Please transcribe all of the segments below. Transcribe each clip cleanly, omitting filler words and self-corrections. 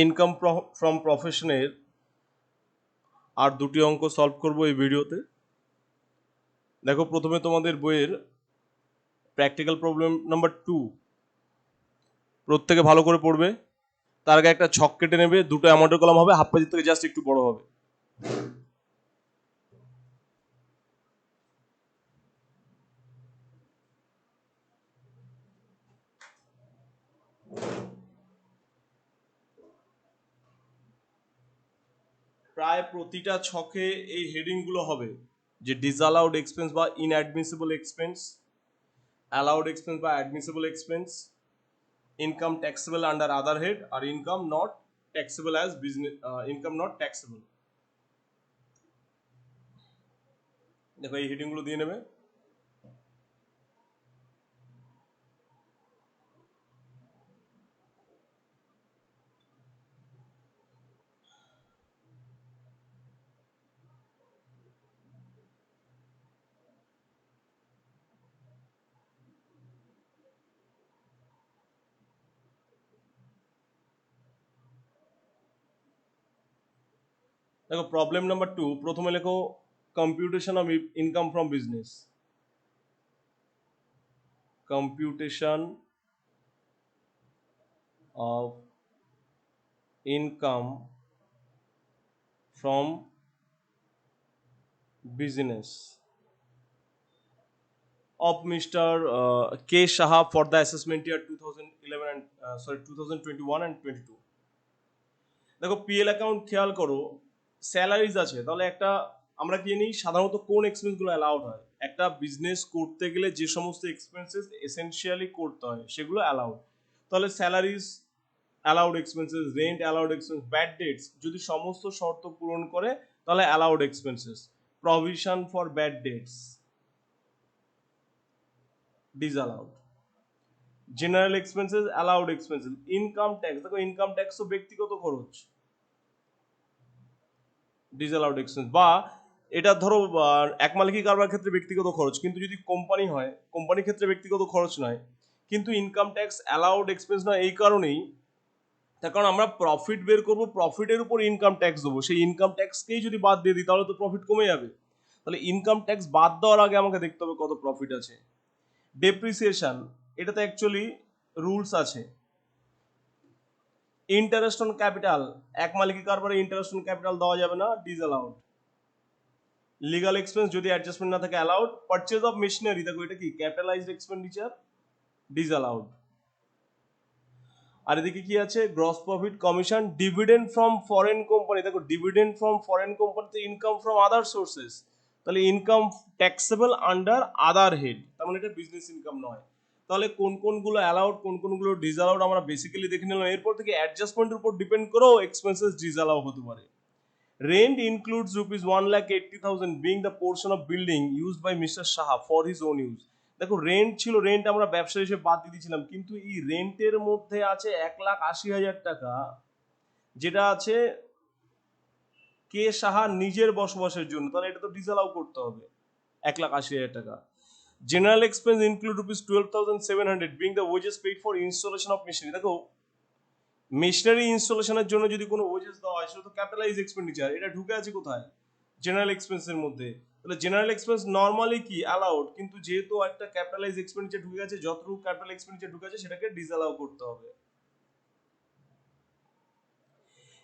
Income from প্রফেশনের আর দুটি অঙ্ক solve করব এই ভিডিওতে। দেখো, প্রথমে তোমাদের বইয়ের প্র্যাকটিক্যাল প্রবলেম নাম্বার 2 প্রত্যেকে ভালো করে পড়বে। তার আগে একটা ছক কেটে নেবে, দুটো অ্যামাউন্টের কলাম হবে, হাফ পেজের থেকে জাস্ট একটু বড় হবে। প্রায় প্রতিটা ছকে এই হেডিংগুলো হবে, যে ডিসঅ্যালাউড এক্সপেন্স বা ইনঅ্যাডমিসিবল এক্সপেন্স, অ্যালাউড এক্সপেন্স বা admissible expense, income taxable under other head, আর income not taxable as business, income not taxable. দেখো, এই হেডিংগুলো দিয়ে নেবে। দেখো, প্রবলেম নাম্বার 2, প্রথমে লেখো computation of income from business. Computation of income from business of Mr. K. Shah for the assessment year 2011 and 2021 and 22। দেখো, PL account খেয়াল করো, স্যালারিজ আছে, তাহলে একটা আমরা কি নিই, সাধারণত কোন এক্সপেন্সগুলো অ্যালাউড হয়? একটা বিজনেস করতে গেলে যে সমস্ত এক্সপেন্সেস এসেনশিয়ালি করতে হয় সেগুলো অ্যালাউড। তাহলে salaries allowed expenses, rent allowed expense, bad debts যদি সমস্ত শর্ত পূরণ করে তাহলে allowed expenses. Provision for bad debts disallowed. General expenses allowed expenses. Income tax, দেখো ইনকাম ট্যাক্স তো ব্যক্তিগত খরচ, ডিসঅ্যালাউড এক্সপেন্স। বা এটা ধরো এক মালিকি কারবার ক্ষেত্রে ব্যক্তিগত খরচ, কিন্তু যদি কোম্পানি হয়, কোম্পানির ক্ষেত্রে ব্যক্তিগত খরচ নয়। কিন্তু ইনকাম ট্যাক্স অ্যালাউড এক্সপেন্স নয় এই কারণেই, তার কারণ আমরা প্রফিট বের করবো, প্রফিটের উপর ইনকাম ট্যাক্স দেবো, সেই ইনকাম ট্যাক্সকেই যদি বাদ দিয়ে দিই তাহলে তো প্রফিট কমে যাবে। তাহলে ইনকাম ট্যাক্স বাদ দেওয়ার আগে আমাকে দেখতে হবে কত প্রফিট আছে। ডেপ্রিসিয়েশন, এটাতে অ্যাকচুয়ালি রুলস আছে। ইন্টারেস্ট অন ক্যাপিটাল, এক মালিকি কারবারে ইন্টারেস্ট অন ক্যাপিটাল দেওয়া যাবে না, ডিসঅ্যালাউড। লিগাল এক্সপেন্স যদি অ্যাডজাস্টমেন্ট না থাকে অ্যালাউড। পারচেজ অফ মেশিনারি, দেখো এটা কি ক্যাপিটালাইজড এক্সপেন্ডিচার, ডিসঅ্যালাউড। আর এদিকে কি আছে, gross profit commission, dividend from foreign company, দেখো ডিভিডেন্ড ফ্রম ফরেন কোম্পানিতে ইনকাম ফ্রম আদার সোর্সেস, তাহলে income taxable under other head, তার মানে এটা বিজনেস ইনকাম নয়। তাহলে কোন কোনগুলো অ্যালাউড কোন কোনগুলো ডিসঅ্যালাউড আমরা বেসিক্যালি দেখে নিলাম। এরপর থেকে অ্যাডজাস্টমেন্টের উপর ডিপেন্ড করেও এক্সপেন্সেস ডিসঅ্যালাউ হতে পারে। Rent includes rupees 1,80,000 being the portion of building used by Mr. Shah for his own use। দেখো, রেন্ট ছিল, রেন্ট আমরা ব্যবসা হিসেবে বাদ দিয়ে দিয়েছিলাম, কিন্তু এই রেন্টের মধ্যে আছে 1,80,000 টাকা, যেটা আছে কে সাহা নিজের বসবাসের জন্য, তাহলে এটা তো ডিসঅ্যালাউ করতে হবে 1,80,000 টাকা। General expense include rupees 12,700 being the wages paid for installation of machinery. দেখো, মেশিনারি ইনস্টলেশনের জন্য যদি কোনো ওয়েজেস দেওয়া হয় সেটা তো ক্যাপিটালাইজ এক্সপেন্ডিচার, এটা ঢুকে আছে কোথায়, জেনারেল এক্সপেন্সের মধ্যে। তাহলে জেনারেল এক্সপেন্স নর্মালি কি অ্যালাউড, কিন্তু যেহেতু একটা ক্যাপিটালাইজ এক্সপেন্ডিচার ঢুকে গেছে, যতটুকু ক্যাপিটাল এক্সপেন্ডিচার ঢুকে আছে সেটাকে ডিসঅ্যালাউ করতে হবে।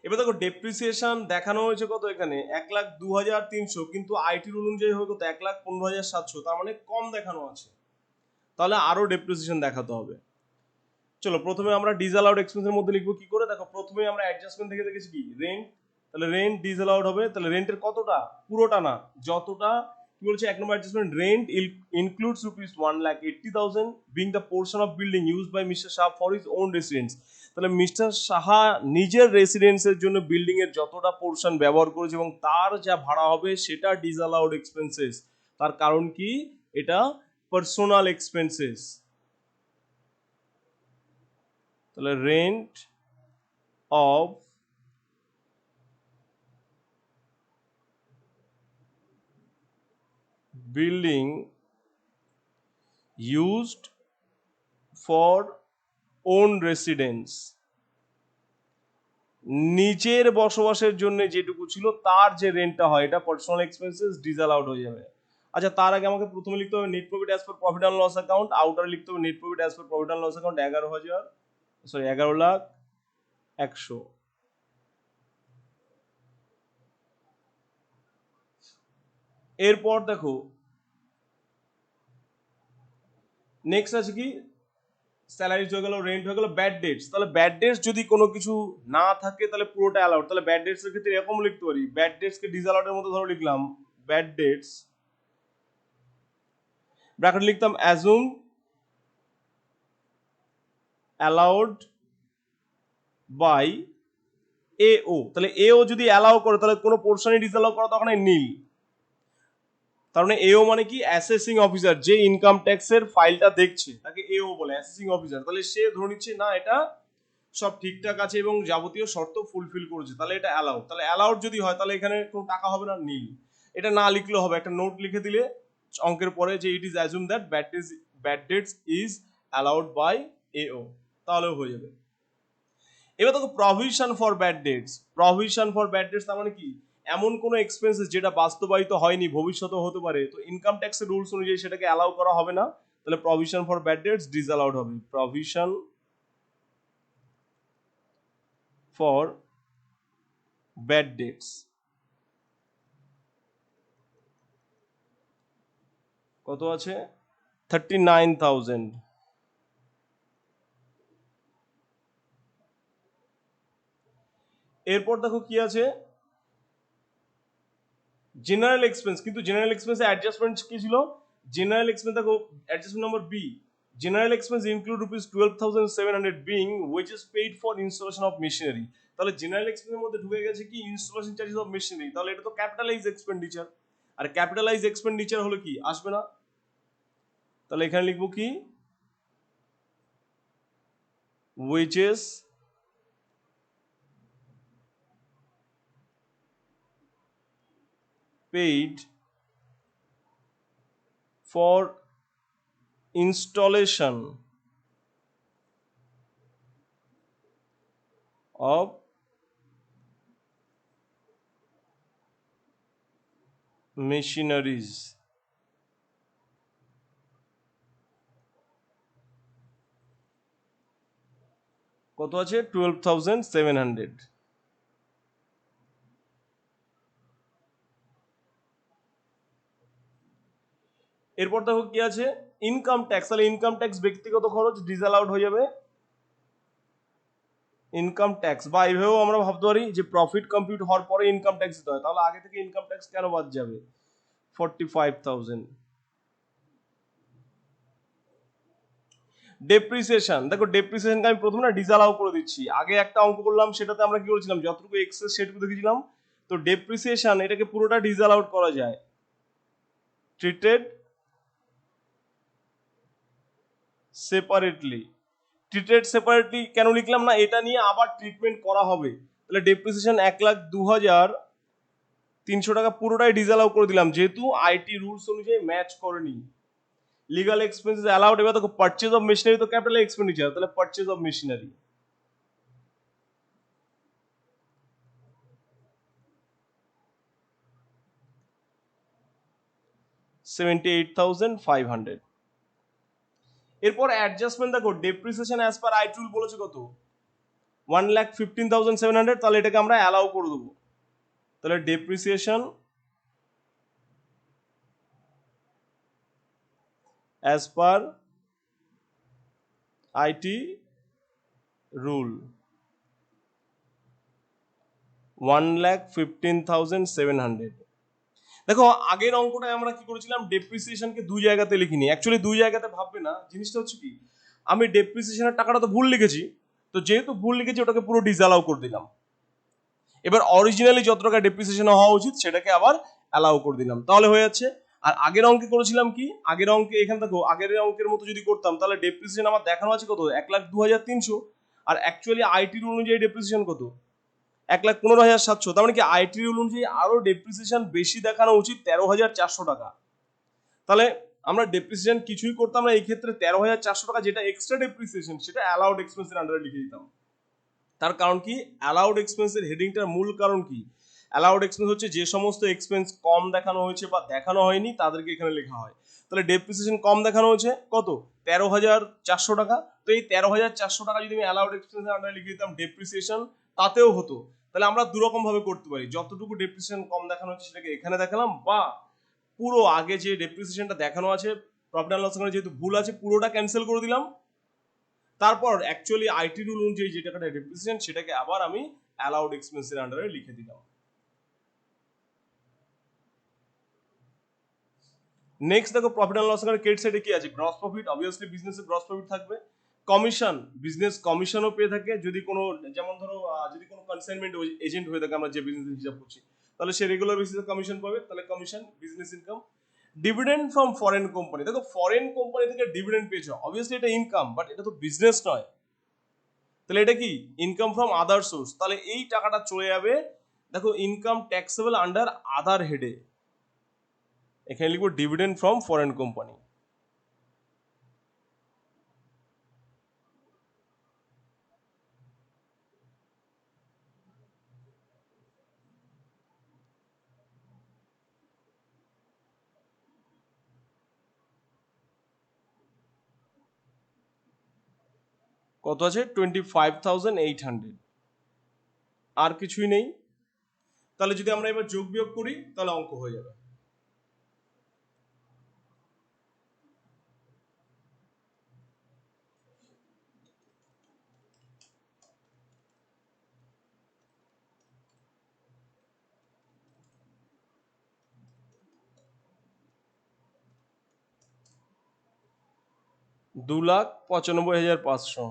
এবার দেখো, ডেপ্রিসিয়েশন দেখানো হয়েছে কত এখানে 1,02,300, কিন্তু আইটি রুল অনুযায়ী হবে কত 1,15,700, তার মানে কম দেখানো আছে, তাহলে আরো ডেপ্রিসিয়েশন দেখাতে হবে। চলো, প্রথমে আমরা ডিসঅ্যালাউড এক্সপেন্সের মধ্যে লিখবো কি করে। দেখো, প্রথমে আমরা অ্যাডজাস্টমেন্ট থেকে দেখেছি কি রেন্ট, তাহলে রেন্ট ডিসঅ্যালাউড হবে, তাহলে রেন্টের কতটা, পুরোটা না, যতটা। কি বলছে এক নম্বর adjustment, rent includes rupees 1,80,000 being the portion of building used by mister Shah for his own residence. তাহলে মিস্টার সাহা নিজের রেসিডেন্সের জন্য বিল্ডিং এর যতটা পোর্শন ব্যবহার করেছে এবং তার যা ভাড়া হবে সেটা ডিসঅ্যালাউড এক্সপেন্সেস। তার কারণ কি, এটা পার্সোনাল এক্সপেন্সেস। তাহলে rent of building used for own residence নিজের বসবাসের জন্য যেটুকু ছিল তার যে রেন্টটা হয় এটা পার্সোনাল এক্সপেন্সেস ডিসঅ্যালাউড হয়ে যাবে। আচ্ছা, তার আগে আমাকে প্রথমে লিখতে হবে net profit as per profit and loss account, আউটারে লিখতে হবে net profit as per profit and loss account 11,00,100। এরপর দেখো নেক্সট আছে কি, স্যালারিজ হয়ে গেল, রেন্ট হয়ে গেল, ব্যাড ডেটস। তাহলে ব্যাড ডেটস যদি কোনো কিছু না থাকে তাহলে পুরোটা অ্যালাউড। তাহলে ব্যাড ডেটস এর ক্ষেত্রে এরকম লিখতে পারি, ব্যাড ডেটস কে ডিসঅ্যালাউডের মধ্যে ধরো লিখলাম ব্যাড ডেটস, ব্র্যাকেট লিখতাম অ্যাজুম অ্যালাউড বাই এও। তাহলে এও যদি অ্যালাউ করে তাহলে কোনো পোর্শনই ডিসঅ্যালাউ করা তখন নীল। তার মানে এও মানে কি, অ্যাসেসিং অফিসার, যে ইনকাম ট্যাক্সের ফাইলটা দেখছে তাকে এও বলে, অ্যাসেসিং অফিসার। তাহলে সে ধরে নিচ্ছে না এটা সব ঠিকঠাক আছে এবং যাবতীয় শর্ত ফুলফিল করেছে, তাহলে এটা অ্যালাউড। তাহলে অ্যালাউড যদি হয় তাহলে এখানে কোনো টাকা হবে না, নীল। এটা না লিখলেও হবে, একটা নোট লিখে দিলে অঙ্কের পরে যে it is assume that bad debts is allowed by AO, তাহলেও হয়ে যাবে। এবার দেখো provision for bad debts. Provision for bad debts তার মানে কি, এমন কোনো এক্সপেন্সেস যেটা বাস্তবায়িত হয়নি, ভবিষ্যতেও হতে পারে, তো ইনকাম ট্যাক্সের রুলস অনুযায়ী সেটাকে অ্যালাউ করা হবে না, তাহলে প্রভিশন ফর ব্যাড ডেটস ডিসঅ্যালাউড হবে। প্রভিশন ফর ব্যাড ডেটস কত আছে, 39,000। এরপর দেখো কি আছে, জেনারেল এক্সপেন্স। কিন্তু জেনারেল এক্সপেন্সে অ্যাডজাস্টমেন্ট কি ছিল, জেনারেল এক্সপেন্স দেখো adjustment number B, general expense include ₹12,700 being wages paid for installation of machinery. তাহলে জেনারেল এক্সপেন্সের মধ্যে ঢুকে গেছে কি, ইনস্টলেশন চার্জেস অফ মেশিনারি। তাহলে এটা তো ক্যাপিটালাইজ এক্সপেন্ডিচার, আর ক্যাপিটালাইজ এক্সপেন্ডিচার হলো কি, আসবে না। তাহলে এখানে লিখবো কি, wages paid for installation of machineries। কত আছে, 12,700। এরপর দেখো কি আছে, ইনকাম ট্যাক্স। তাহলে ইনকাম ট্যাক্স ব্যক্তিগত খরচ ডিসঅ্যালাউড হয়ে যাবে। ইনকাম ট্যাক্স, বা এইভাবেও আমরা ভাবতে পারি যে প্রফিট কম্পিউট হওয়ার পরে ইনকাম ট্যাক্স দিতে হয়, তাহলে আগে থেকে ইনকাম ট্যাক্স কেন বাদ যাবে, 45,000। ডেপ্রিসিয়েশন, দেখো ডেপ্রিসিয়েশনকে আমি প্রথমে না ডিসঅ্যালাউ করে দিচ্ছি। আগে একটা অঙ্ক করলাম, সেটাতে আমরা কি করেছিলাম, যতটুকু এক্সেস সেটুকু দেখেছিলাম। তো ডেপ্রিসিয়েশন এটাকে পুরোটা ডিসঅ্যালাউড করা যায়, ট্রিটেড সেপারেটলি। ট্রিটেড সেপারেটলি কেন লিখলাম না, এটা নিয়ে আবার ট্রিটমেন্ট করা হবে। তাহলে ডেপ্রিসিয়েশন 1,02,300 টাকা পুরোটাই ডিসঅ্যালাউ করে দিলাম, যেহেতু আইটি রুলস অনুযায়ী ম্যাচ করেনি। Legal expenses allowed. এবার দেখো পারচেজ অফ মেশিনারি তো ক্যাপিটাল এক্সপেন্ডিচার, তাহলে পারচেজ অফ মেশিনারি 78,500। এরপর অ্যাডজাস্টমেন্ট দেখো, depreciation as per IT rule বলেছে কত, 1,15,700। তাহলে এটাকে আমরা অ্যালাউ করে দেবো। তাহলে depreciation as per IT rule 1,15,700। দেখো আগের অঙ্কটায় আমরা কি করেছিলাম, ডেপ্রিসিয়েশনকে দুই জায়গাতে লিখিনি। অ্যাকচুয়ালি দুই জায়গাতে ভাববে না, জিনিসটা হচ্ছে কি, আমি ডেপ্রিসিয়েশনের টাকাটা তো ভুল লিখেছি, তো যেহেতু ভুল লিখেছি ওটাকে পুরো ডিসঅ্যালাউ করে দিলাম। এবার অরিজিনালি যত টাকা ডেপ্রিসিয়েশন হওয়া উচিত সেটাকে আবার অ্যালাউ করে দিলাম, তাহলে হয়ে যাচ্ছে। আর আগের অঙ্কে করেছিলাম কি, আগের অঙ্কে এখানে দেখো আগের অঙ্কের মতো যদি করতাম তাহলে ডেপ্রিসিয়েশন আমার দেখানো আছে কত, 1,02,300, আর অ্যাকচুয়ালি আইটি রুল অনুযায়ী ডেপ্রিসিয়েশন কত, 1,15,700। তার মানে কি আইটি রুল অনুযায়ী আরো ডেপ্রিসিয়েশন বেশি দেখানো উচিত, 13,400 টাকা। তাহলে আমরা ডেপ্রিসিয়েশন কিছুই করতাম না এই ক্ষেত্রে, 13,400 টাকা যেটা এক্সট্রা ডেপ্রিসিয়েশন সেটা অ্যালাউড এক্সপেন্সের আন্ডারে লিখে দিতাম। তার কারণ কি, অ্যালাউড এক্সপেন্সের হেডিংটার মূল কারণ কি, অ্যালাউড এক্সপেন্স হচ্ছে যে সমস্ত এক্সপেন্স কম দেখানো হয়েছে বা দেখানো হয়নি তাদেরকে এখানে লেখা হয়। তাহলে ডেপ্রিসিয়েশন কম দেখানো হয়েছে কত, 13,400 টাকা। তো এই 13,400 টাকা যদি আমি অ্যালাউড এক্সপেন্সের আন্ডারে লিখে দিতাম ডেপ্রিসিয়েশন, তাতেও হতো। তাহলে আমরা দুরকম ভাবে করতে পারি, যতটুকু ডেপ্রিসিয়েশন কম দেখানো হচ্ছে সেটাকে এখানে দেখালাম, বা পুরো আগে যে ডেপ্রিসিয়েশনটা দেখানো আছে প্রফিট অ্যান্ড লস যেহেতু ভুল আছে পুরোটা ক্যান্সেল করে দিলাম, তারপর অ্যাকচুয়ালি আইটি রুল অনুযায়ী যে টাকাটা ডেপ্রিসিয়েশন সেটাকে আবার আমি অ্যালাউড এক্সপেন্সের আন্ডারে লিখে দিলাম। নেক্সট দেখো profit and loss account credit সাইডে কি আছে, গ্রস প্রফিট, অবভিয়াসলি বিজনেসের গ্রস প্রফিট থাকবে। কমিশন, বিজনেস কমিশনও পেয়ে থাকে যদি কোনো, যেমন ধরো যদি কোনো কনসাইনমেন্ট এজেন্ট হয়ে থাকে আমরা যে বিজনেস হিসাব করছি, তাহলে সে রেগুলার বেসিসে কমিশন পাবে, তাহলে commission business income. Dividend from foreign company, দেখো ফরেন কোম্পানি থেকে ডিভিডেন্ড পেয়েছো, অবভিয়াসলি এটা ইনকাম, বাট এটা তো বিজনেস নয়, তাহলে এটা কি ইনকাম ফ্রম আদার সোর্স, তাহলে এই টাকাটা চলে যাবে, দেখো ইনকাম ট্যাক্সেবল আন্ডার আদার হেডে, এখানে লিখবো ডিভিডেন্ড ফ্রম ফরেন কোম্পানি। কত আছে, 25,800, আর কিছুই নেই। তাহলে যদি আমরা এবার যোগ বিয়োগ করি তাহলে অঙ্ক হয়ে যাবে। $2,95,500,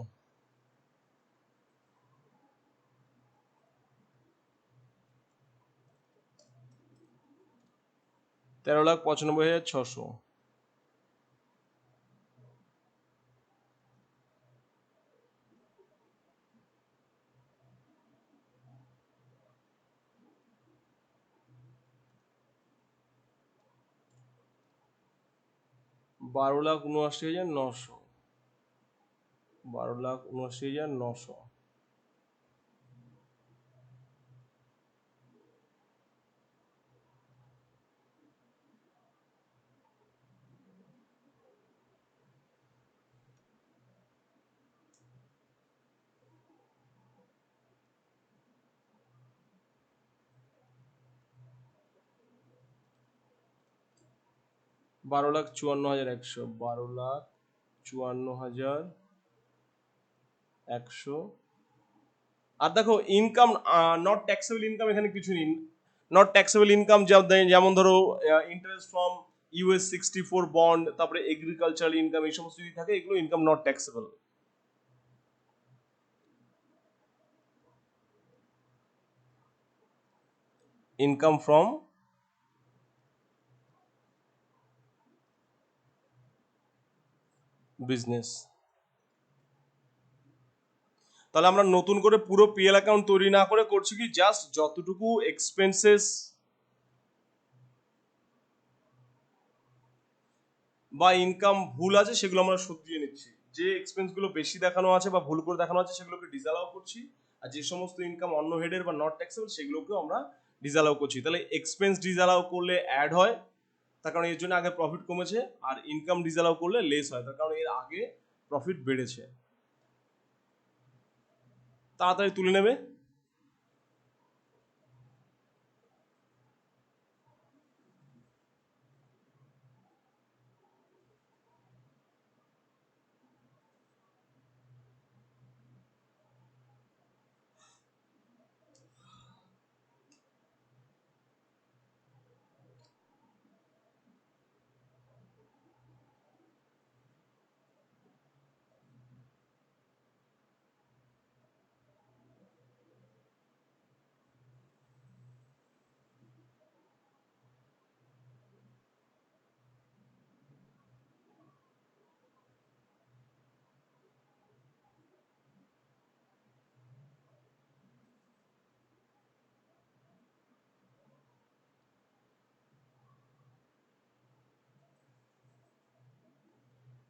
13,95,600, 12,79,900, 12,79,900। বারো লাখ চুয়ান্ন হাজার একশো, 12,54,100। আর দেখো ইনকাম, নট ট্যাক্সেবল ইনকাম এখানে কিছু নেই। নট ট্যাক্সেবল ইনকাম যেমন ধরো ইন্টারেস্ট ফ্রম US 64 বন্ড, তারপরে এগ্রিকালচারাল ইনকাম, এই সমস্ত যদি থাকে এগুলো income not taxable. Income from business. তাহলে আমরা নতুন করে পুরো পিএল অ্যাকাউন্ট তৈরি না করে করছি কি, জাস্ট যতটুকু এক্সপেন্সেস বা ইনকাম ভুল আছে সেগুলো আমরা শুধরিয়ে নিচ্ছি, যে এক্সপেন্স গুলো বেশি দেখানো আছে বা ভুল করে দেখানো আছে সেগুলোকে ডিসঅ্যালাউ করছি, আর যে সমস্ত ইনকাম অন্য হেডের বা নট ট্যাক্সেবল সেগুলোকেও আমরা ডিসঅ্যালাউ করছি। তাহলে এক্সপেন্স ডিসঅ্যালাউ করলে অ্যাড হয়, তার কারণ এর জন্য আগে প্রফিট কমেছে, আর ইনকাম ডিসঅ্যালাউ করলে লেস হয়, তার কারণ এর আগে প্রফিট বেড়েছে। তাড়াতাড়ি তুলে নেবে।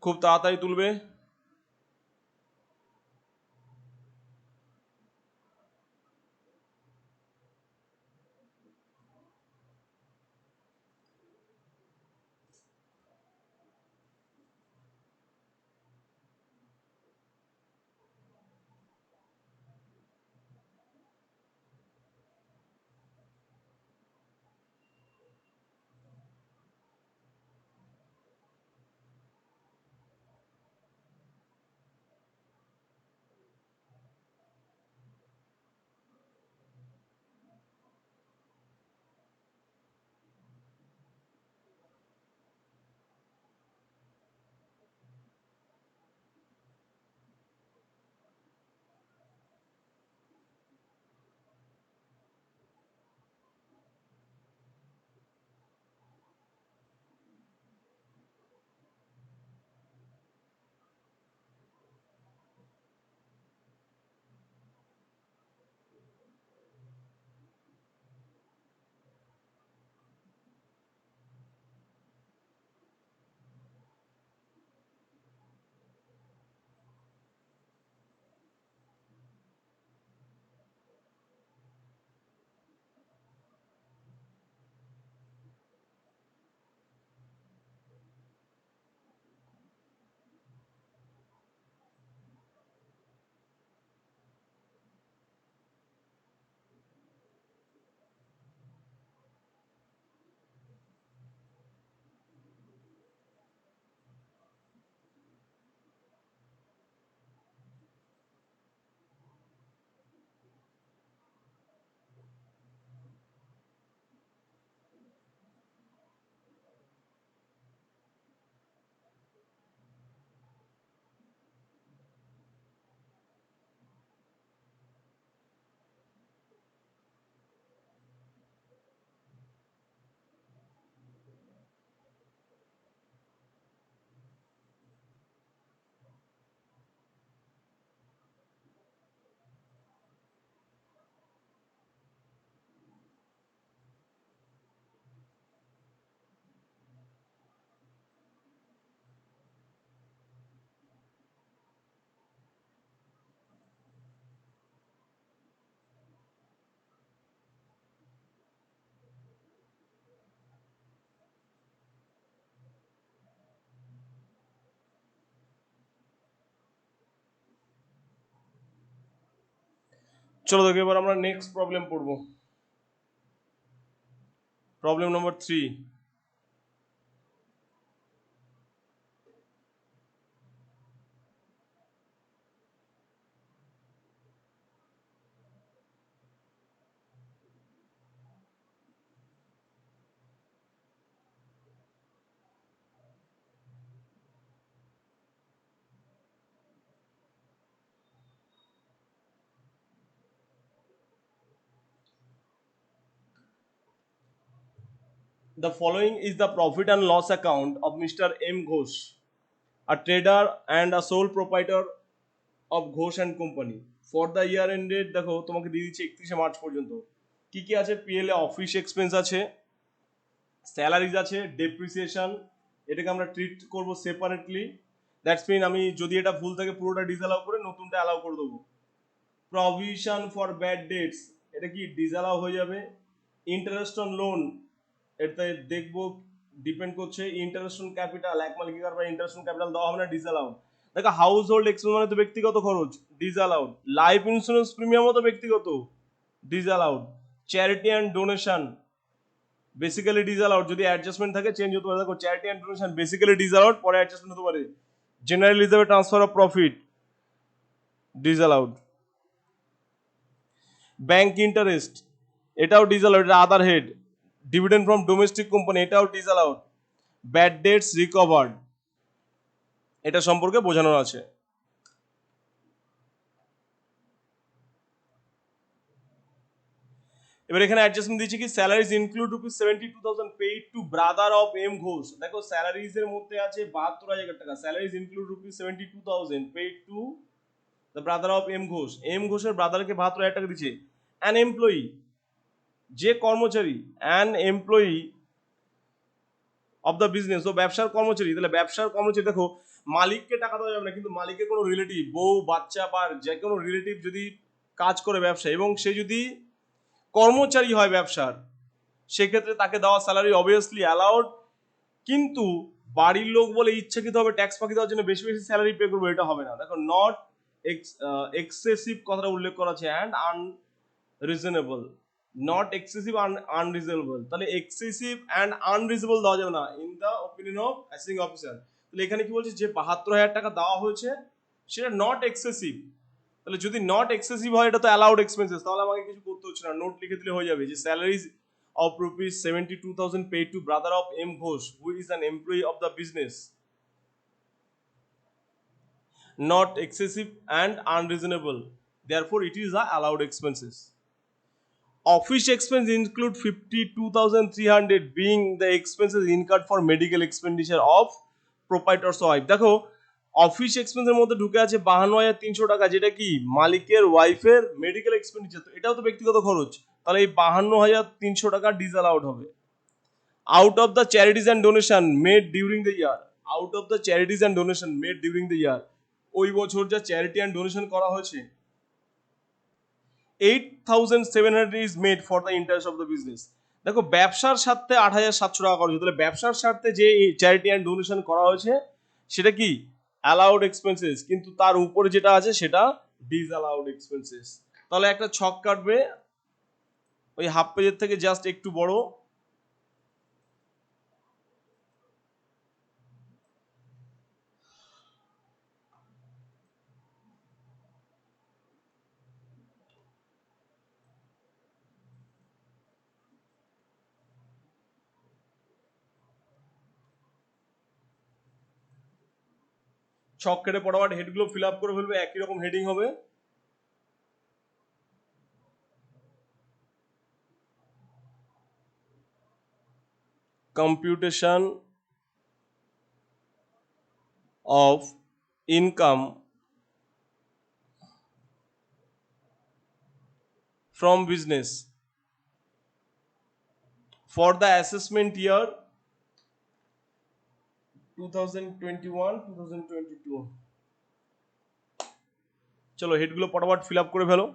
খুব তাড়াতাড়ি তুলবে। চলো দেখো এবার আমরা নেক্সট প্রবলেম পড়বো। Problem number 3। The following is the profit and loss account of Mr. M. Ghosh, a trader and a sole proprietor of Ghosh and Company. For the year ended দেখো তোমাকে দিয়ে দিচ্ছি 31 মার্চ পর্যন্ত। কি কি আছে? PL এ office expense আছে, salaries আছে, ডেপ্রিসিয়েশন, এটাকে আমরা ট্রিট করব সেপারেটলি। দ্যাটস মিন আমি যদি এটা ভুল থাকে পুরোটা ডিসঅ্যালাউ করে নতুনটা অ্যালাউ করে দেবো। প্রভিশন ফর ব্যাড ডেটস, এটা কি ডিসঅ্যালাউ হয়ে যাবে। ইন্টারেস্ট অন লোন, এটাতে দেখবো ডিপেন্ড করছে। ইন্টারেস্ট অন ক্যাপিটাল, এক মালিকার বা ইন্টারেস্ট অন ক্যাপিটাল দেওয়া হবে না, ডিসঅ্যালাউ। দেখো হাউস হোল্ড এক্সপেন্স মানে তো ব্যক্তিগত খরচ, ডিসঅ্যালাউড। লাইফ ইন্স্যুরেন্স প্রিমিয়ামও তো ব্যক্তিগত, disallowed. Charity and donation basically disallowed, যদি অ্যাডজাস্টমেন্ট থাকে চেঞ্জ হতে পারে। দেখো charity and donation basically disallowed, পরে অ্যাডজাস্টমেন্ট হতে পারে। জেনারেল হিসাবে transfer of profit, disallowed. Bank interest, এটাও ডিসঅ্যালাউড, এটা other head. Dividend from domestic company, এটাও ডিসঅ্যালাউড। ব্যাড ডেটস রিকভার্ড, এটা সম্পর্কে বোঝানো আছে। এবার এখানে অ্যাডজাস্টমেন্ট দিয়েছে কি, salaries include rupees 72,000 paid to brother of M Ghosh. দেখো স্যালারিজ এর মধ্যে আছে 72,000 টাকা। Salaries include rupees 72,000 paid to the brother of M Ghosh. M ঘোষের ব্রাদারকে 72,000 টাকা দিচ্ছে। অ্যান এমপ্লয়ি, যে কর্মচারী, an employee of the business, ও ব্যবসার কর্মচারী। তাহলে ব্যবসার কর্মচারী, দেখো মালিককে টাকা দেওয়া যাবে না, কিন্তু মালিকের কোনো রিলেটিভ, বউ বাচ্চা বা যে কোনো রিলেটিভ যদি কাজ করে ব্যবসা এবং সে যদি কর্মচারী হয় ব্যবসার, সেক্ষেত্রে তাকে দেওয়া স্যালারি অবভিয়াসলি অ্যালাউড। কিন্তু বাড়ির লোক বলে ইচ্ছাকৃতভাবে ট্যাক্স ফাঁকি দেওয়ার জন্য বেশি বেশি স্যালারি পে করবো, এটা হবে না। দেখো নট এক্সেসিভ কথাটা উল্লেখ করা আছে, and unreasonable. Not excessive unreasonable, তাহলে এক্সেসিভ অ্যান্ড আনরিজনেবল দেওয়া যাবে না in the opinion of async officer. তাহলে এখানে কি বলছে, যে 72,000 টাকা দেওয়া হয়েছে সেটা নট এক্সেসিভ। তাহলে যদি নট এক্সেসিভ হয়, এটা তো অ্যালাউড এক্সপেন্সেস, তাহলে আমাকে কিছু করতে হচ্ছে না, নোট লিখে দিলে হয়ে যাবে যে salaries of rupees 72,000 paid to brother of M. Ghosh, who is an employee of the business, not excessive and unreasonable. Therefore, it is a allowed expenses. Office expense include 52,300 being the expenses incurred for medical expenditure of proprietor's wife. দেখো office এক্সপেন্সের মধ্যে ঢুকে আছে 52,300 টাকা, যেটা কি মালিকের ওয়াইফের মেডিকেল এক্সপেন্ডিচার, এটাও তো ব্যক্তিগত খরচ। তাহলে এই 52,300 টাকা ডিসঅ্যালাউড হবে। Out of the charities and donation made during the year, out of the charities and donation made during the year, ওই বছর যা চ্যারিটি অ্যান্ড ডোনেশন করা হয়েছে 8,700 is made for the interest of the business. দেখো ব্যবসার স্বার্থে 8,700 টাকা খরচ, তাহলে ব্যবসার স্বার্থে যে চ্যারিটি অ্যান্ড ডোনেশন করা হয়েছে সেটা কি অ্যালাউড এক্সপেন্সেস, কিন্তু তার উপরে যেটা আছে সেটা ডিসঅ্যালাউড এক্সপেন্সেস। তাহলে একটা ছক কাটবে ওই হাফ পেজের থেকে জাস্ট একটু বড়। ছক কেটে পড়াবার হেডগুলো ফিল আপ করে ফেলবে, একই রকম হেডিং হবে। computation of income from business for the assessment year 2021-2022। চলো হেডগুলো পটাপট ফিল আপ করে ফেলো।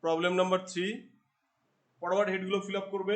প্রবলেম নাম্বার 3, ফরওয়ার্ড হেডগুলো ফিল আপ করবে।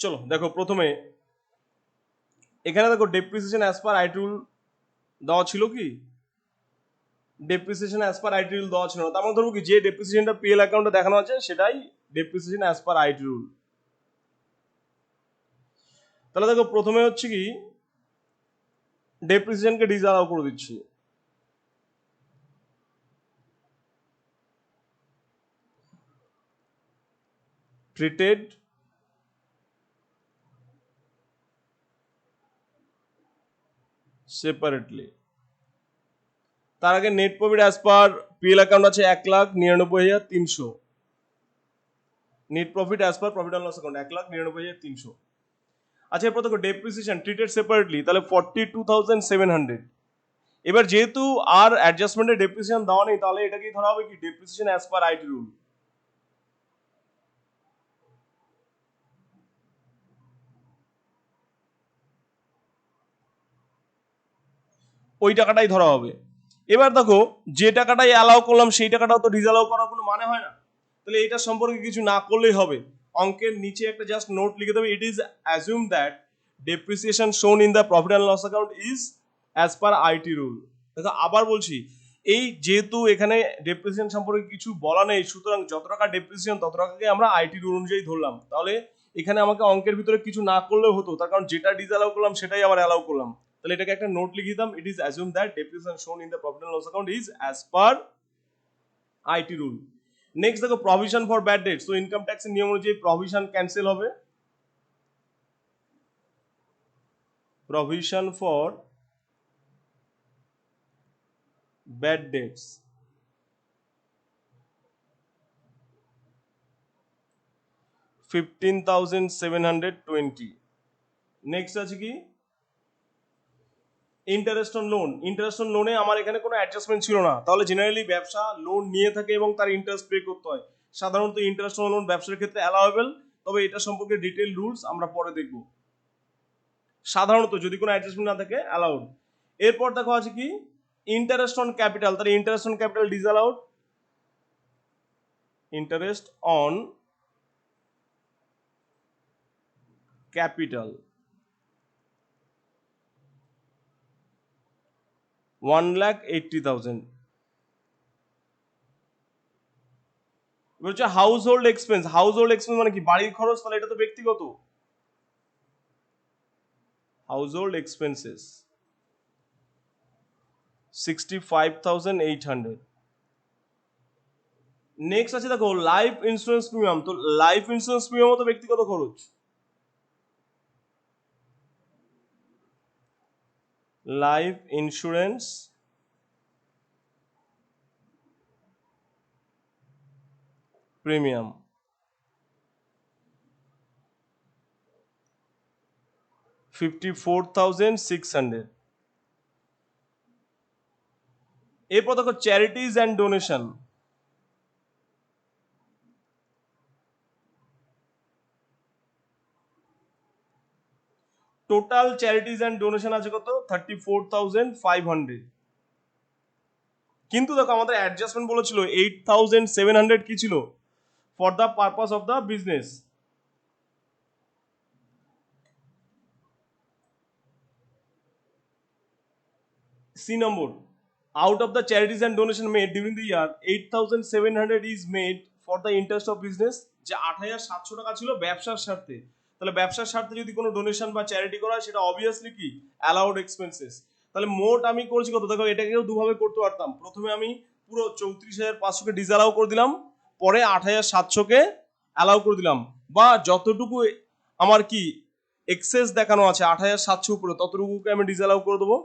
চলো দেখো, প্রথমে এখানে দেখো depreciation as per IT rule দেওয়া ছিল কি? Depreciation as per IT rule দেওয়া ছিল না। তার মানে ধরবো কি, যে ডেপ্রিসিয়েশনটা পিএল অ্যাকাউন্টে দেখানো আছে সেটাই depreciation as per IT rule. তাহলে দেখো প্রথমে হচ্ছে কি, ডেপ্রিসিয়েশনকে ডিসঅ্যালাউ করে দিচ্ছি। Treated separately. তার আগে net profit as per PL account আছে 1,99,300। Net profit as per profit and loss account 1,99,300। আচ্ছা, এরপর দেখো ডেপ্রিসিয়েশন ট্রিটেড সেপারেটলি, তাহলে 42,700। এবার যেহেতু আর অ্যাডজাস্টমেন্টের ডেপ্রিসিয়েশন দেওয়া নেই, তাহলে এটাকেই ধরা হবে কি depreciation as per IT rule. ওই টাকাটাই ধরা হবে। এবার দেখো, যে টাকাটাই অ্যালাউ করলাম সেই টাকাটাও তো ডিসঅ্যালাউ করার কোনো মানে হয় না। তাহলে এটা সম্পর্কে কিছু না করলেই হবে। অঙ্কের নিচে একটা জাস্ট নোট লিখে দেবে, it is assume that depreciation shown in the profit and loss account is as per IT rule. দেখো আবার বলছি, এই যেহেতু এখানে ডেপ্রিসিয়েশন সম্পর্কে কিছু বলা নেই, সুতরাং যত টাকা ডেপ্রিসিয়েশন তত টাকাকে আমরা আইটি রুল অনুযায়ী ধরলাম। তাহলে এখানে আমাকে অঙ্কের ভিতরে কিছু না করলেও হতো, তার কারণ যেটা ডিসঅ্যালাউ করলাম সেটাই আবার অ্যালাউ করলাম। তাহলে এটাকে একটা নোট লিখে দিতাম, it is assume that depreciation shown in the profit and loss account is as per IT rule. Next দেখো প্রভিশন ফর ব্যাড ডেটস। তো ইনকাম ট্যাক্সের নিয়ম অনুযায়ী প্রভিশন ক্যান্সেল হবে। Provision for bad debts 15,720। Next আছে কি interest on loan. Interest on লোনে আমার এখানে কোনো অ্যাডজাস্টমেন্ট ছিল না। তাহলে জেনারেলি ব্যবসা লোন নিয়ে থাকে এবং তার ইন্টারেস্ট পে করতে হয়। সাধারণত ইন্টারেস্ট অন লোন ব্যবসার ক্ষেত্রে অ্যালাউয়েবল, তবে এটা সম্পর্কে ডিটেল রুলস আমরা পরে দেখব। সাধারণত যদি কোনো অ্যাডজাস্টমেন্ট না থাকে অ্যালাউড। এরপর দেখো আছে কি ইন্টারেস্ট অন ক্যাপিটাল। তাহলে interest on capital disallowed. Interest on capital 1,80,000। এবার হচ্ছে household expense. Household expense মানে কি, বাড়ির খরচ। তাহলে এটা তো ব্যক্তিগত। House hold expenses 65,800। নেক্সট আছে দেখো লাইফ ইন্স্যুরেন্স প্রিমিয়াম। তো লাইফ ইন্স্যুরেন্স প্রিমিয়ামও তো ব্যক্তিগত খরচ। Life insurance premium 54,600। এরপর দেখো charities and donation. Total charities and donation আছে কত, 34,500। কিন্তু দেখো আমাদের অ্যাডজাস্টমেন্ট বলেছিল 8,700 কি ছিল, for the purpose of the business. C number, out of the charities and donation made during the year 8,700 is made for the interest of business, যে 8,700 টাকা ছিল ব্যবসার স্বার্থে, তাহলে ব্যবসার স্বার্থে যদি কোনো ডোনেশন বা চ্যারিটি করা হয় সেটা অবভিয়াসলি কি অ্যালাউড এক্সপেন্সেস। তাহলে মোট আমি করেছি কত, দেখো এটাকেও দুভাবে করতে পারতাম, প্রথমে আমি পুরো 34,500 কে ডিসঅ্যালাউ করে দিলাম, পরে 8,700 কে অ্যালাউ করে দিলাম, বা যতটুকু আমার কি এক্সেস দেখানো আছে 8,700 উপরে ততটুকুকে আমি ডিসঅ্যালাউ করে দেবো।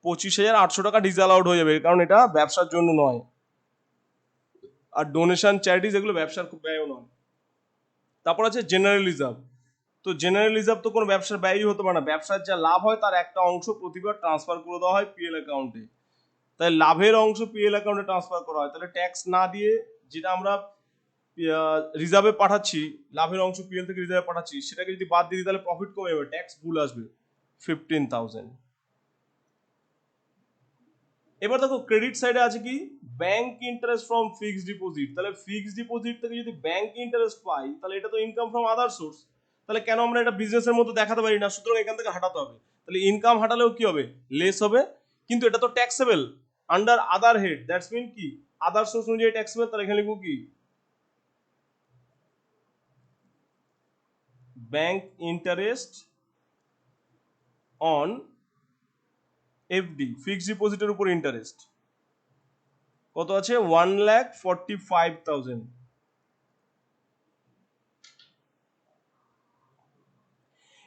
25,800 টাকা ডিসঅ্যালাউড হয়ে যাবে, কারণ এটা ব্যবসার জন্য নয়, আর ডোনেশন চ্যারিটিজ এগুলো ব্যবসার খুব ব্যয়ও নয়। তারপর আছে জেনারেল রিজার্ভ। তো জেনারেল রিজার্ভ তো কোনো ব্যবসার ব্যয়ই হতে পারে না, ব্যবসার যা লাভ হয় তার একটা অংশ প্রতিবার ট্রান্সফার করে দেওয়া হয় পিএল অ্যাকাউন্টে, তাই লাভের অংশ পিএল অ্যাকাউন্টে ট্রান্সফার করা হয়। তাহলে ট্যাক্স না দিয়ে যেটা আমরা রিজার্ভে পাঠাচ্ছি, লাভের অংশ পিএল থেকে রিজার্ভে পাঠাচ্ছি, সেটাকে যদি বাদ দিয়ে দিই তাহলে প্রফিট কমে যাবে, ট্যাক্স ভুল আসবে 15,000। এবার দেখো ক্রেডিট সাইডে আছে কি bank interest from fixed deposit. তাহলে ফিক্সড ডিপোজিট থেকে যদি ব্যাংক ইন্টারেস্ট পাই তাহলে এটা তো ইনকাম ফ্রম আদার সোর্স, তাহলে কেন আমরা এটা বিজনেসের মতো দেখাতে পারি না, সুতরাং এখান থেকে হাঁটাতে হবে। তাহলে ইনকাম হাঁটালেও কি হবে, লেস হবে, কিন্তু এটা তো taxable under other head, that's mean কি আদার সোর্স অনুযায়ী ট্যাক্সেবল। তাহলে এখানে লিখবো কি bank interest on FD, fixed ডিপোজিটের উপর ইন্টারেস্ট কত আছে 1,45,000।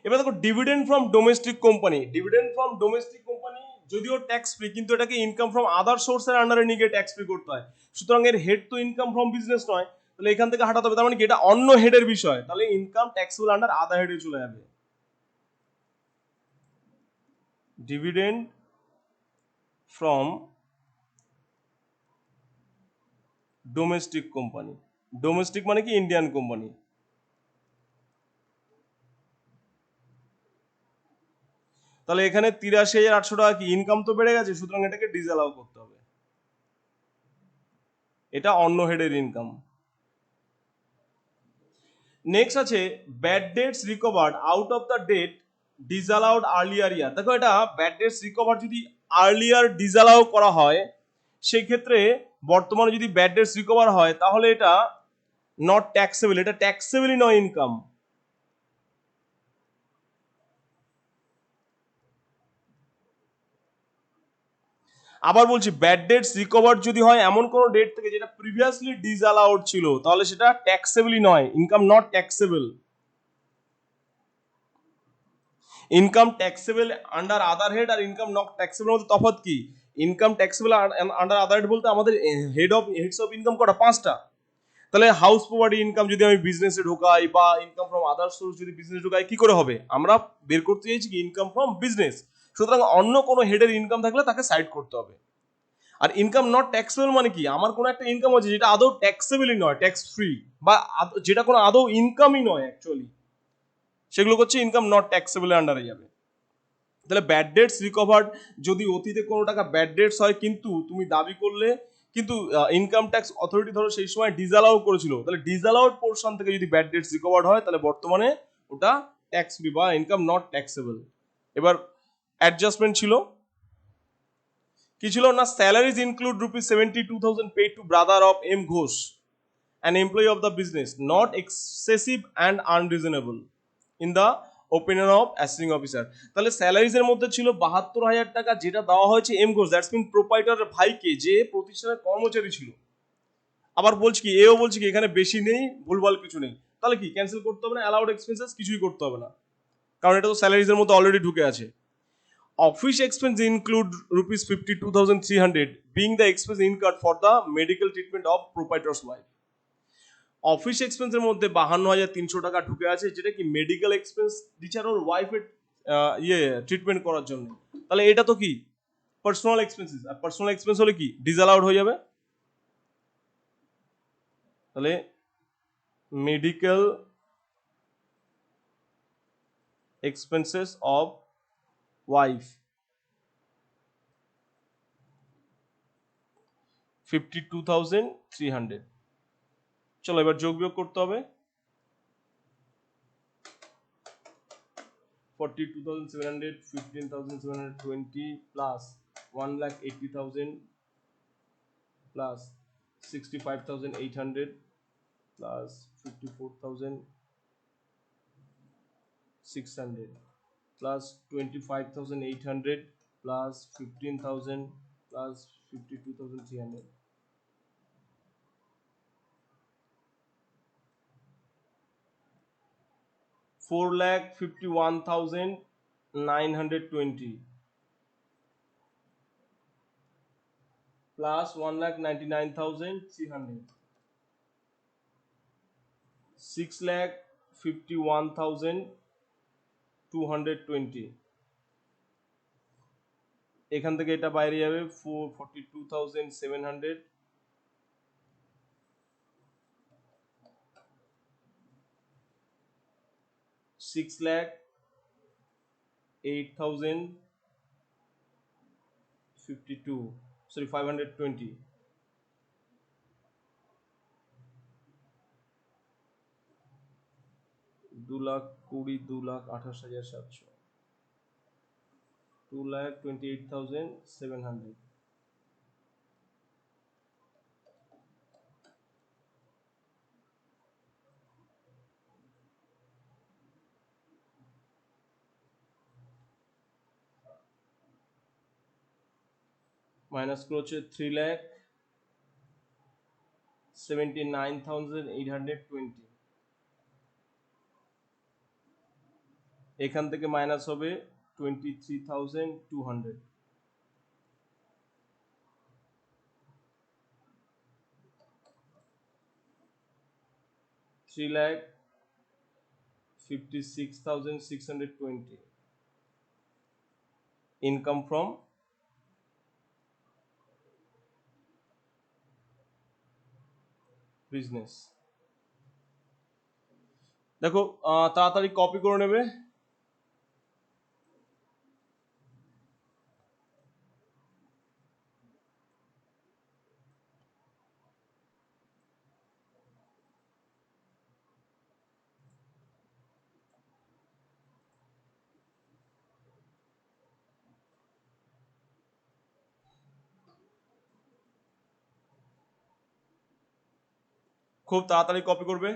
এবার দেখো dividend from domestic company, dividend from domestic company যদিও ট্যাক্স ফ্রি, কিন্তু এটাকে ইনকাম ফ্রম আদার সোর্সের আন্ডারে নিয়ে গিয়ে ট্যাক্স ফ্রি করতে হয়, সুতরাং এর হেড তো ইনকাম ফ্রম বিজনেস নয়, তাহলে এখান থেকে হাঁটাতে হবে, তার মানে কি এটা অন্য হেডের বিষয়, তাহলে ইনকাম ট্যাক্সেবল আন্ডার আদার হেডে চলে যাবে। Dividend from domestic company, domestic মানে কি ইন্ডিয়ান কোম্পানি। তাহলে এখানে 83,800 টাকা কি ইনকাম তো বেড়ে গেছে, সুতরাং এটাকে ডিসঅ্যালাউ করতে হবে, এটা অন্য হেডের ইনকাম। নেক্সট আছে bad debts recovered out of the debt disallowed earlier year. দেখো এটা ব্যাড ডেটস রিকভার যদি আর্লিয়ার ডিসঅ্যালাউ করা হয়, সেই ক্ষেত্রে বর্তমানে যদি ব্যাড ডেটস রিকভার হয় তাহলে এটা নট ট্যাক্সেবল, এটা ট্যাক্সেবলই নয় ইনকাম। আবার বলছি ব্যাড ডেটস রিকভার যদি হয় এমন কোন ডেট থেকে যেটা প্রিভিয়াসলি ডিসঅ্যালাউড ছিল, তাহলে সেটা ট্যাক্সেবলই নয়, income not taxable. Income taxable under other head আর ইনকাম নট ট্যাক্সেবল মধ্যে তফাৎ কি, income taxable under other head বলতে আমাদের হেডস অফ ইনকাম কটা, 5টা। তাহলে হাউস প্রপার্টি ইনকাম যদি আমি বিজনেসে ঢোকাই বা ইনকাম ফ্রম আদার সোর্স যদি বিজনেস ঢোকাই, কি করে হবে, আমরা বের করতে চাইছি কি ইনকাম ফ্রম বিজনেস, সুতরাং অন্য কোনো হেডের ইনকাম থাকলে তাকে সাইড করতে হবে। আর ইনকাম নট ট্যাক্সেবল মানে কি আমার কোনো একটা ইনকাম আছে যেটা আদৌ ট্যাক্সেবলই নয়, ট্যাক্স ফ্রি, বা যেটা কোনো আদৌ ইনকামই নয় অ্যাকচুয়ালি, সেগুলো হচ্ছে ইনকাম নট ট্যাক্সেবলের আন্ডারে যাবে। তাহলে ব্যাড ডেটস রিকভার্ড যদি অতীতে কোনো টাকা ব্যাড ডেটস হয় কিন্তু তুমি দাবি করলে, কিন্তু ইনকাম ট্যাক্স অথরিটি ধরো সেই সময় ডিসঅ্যালাউ করেছিল, তাহলে ডিসঅ্যালাউড পোর্শন থেকে যদি ব্যাড ডেটস রিকভার্ড হয় তাহলে বর্তমানে ওটা ট্যাক্স ফ্রি বা ইনকাম নট ট্যাক্সেবল। এবার অ্যাডজাস্টমেন্ট ছিল কি ছিল না, salaries include ₹72,000 paid to brother of M Ghosh, an employee of the business, not excessive and unreasonable in the opinion of assisting officer। তাহলে স্যালারিজ এর মধ্যে ছিল 72,000 টাকা, যেটা দেওয়া হয়েছে এম ঘোষ, দ্যাটস মিন প্রোপাইটারের ভাইকে, যে প্রতিষ্ঠানের কর্মচারী ছিল। আবার বলছি কি এও বলছি কি এখানে বেশি নেই, ভুলভাল কিছু নেই, তাহলে কি ক্যান্সেল করতে হবে না, অ্যালাউড এক্সপেন্সেস কিছুই করতে হবে না, কারণ এটা তো স্যালারিজ এর মধ্যে অলরেডি ঢুকে আছে। Office expense include ₹52,300 being the expense incurred for the medical treatment of proprietor's wife। Office এক্সপেন্সের মধ্যে 52,300 টাকা ঢুকে আছে, যেটা কি মেডিকেল এক্সপেন্স দিচ্ছেন ওর ওয়াইফের ট্রিটমেন্ট করার জন্য, তাহলে এটা তো কি পার্সোনাল এক্সপেন্সেস, আর পার্সোনাল এক্সপেন্স হলে কি ডিসঅ্যালাউড হয়ে যাবে। তাহলে মেডিকেল এক্সপেন্সেস অফ ওয়াইফ 52,300। চলো এবার যোগ বিয়োগ করতে হবে। 42,700, 15,720 plus 1,80,000 plus 65,800 plus 54,600 plus 25,800 plus 15,000 plus 52,300. 4,51,920 plus 1,99,300. 6,51,220. এখান থেকে এটা বাইরে যাবে 442,700 6,08,052, sorry 520. 2,20,00,000, 2,28,700, 2,28,700. মাইনাস করে হচ্ছে 3,79,820। এখান থেকে মাইনাস হবে 23,200। 3,56,620 ইনকাম ফ্রম বিজনেস। দেখো তাড়াতাড়ি কপি করে নেবে। খুব তাড়াতাড়ি কপি করবে।